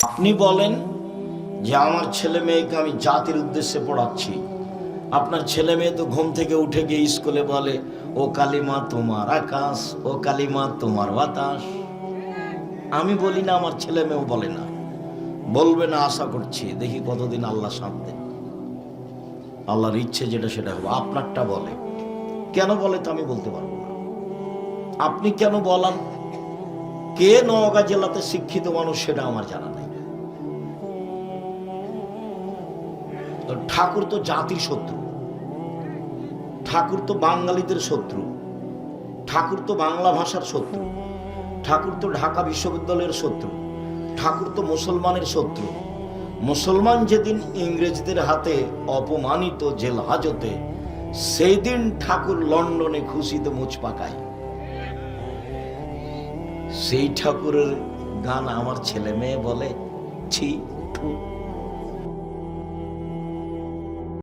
আপনি বলেন যে আমার ছেলে মেয়েকে আমি জাতির উদ্দেশ্যে পড়াচ্ছি, আপনার ছেলে মেয়ে তো ঘুম থেকে উঠে গিয়ে স্কুলে বলে ও কালিমা তোমার আকাশ, ও কালিমা তোমার বাতাস। আমি বলি না, আমার ছেলে মেয়েও বলে না, বলবে না আশা করছি, দেখি কতদিন আল্লাহ সাথ দেন। আল্লাহর ইচ্ছে যেটা সেটা হবে। আপনারটা বলে, কেন বলে তা আমি বলতে পারবো না। আপনি কেন বলান, কে নওগাঁ জেলাতে শিক্ষিত মানুষ সেটা আমার জানা নাই। ঠাকুর তো জাতির শত্রু, ঠাকুর তো বাঙালিদের শত্রু, ঠাকুর তো বাংলা ভাষার শত্রু, ঠাকুর তো ঢাকা বিশ্ববিদ্যালয়ের শত্রু, ঠাকুর তো মুসলমানের শত্রু। মুসলমান যেদিন ইংরেজদের হাতে অপমানিত জেল হাজতে, সেই দিন ঠাকুর লন্ডনে খুশিতে মুচ পাকায়। সেই ঠাকুরের গান আমার ছেলে মেয়ে বলে ছি, থু।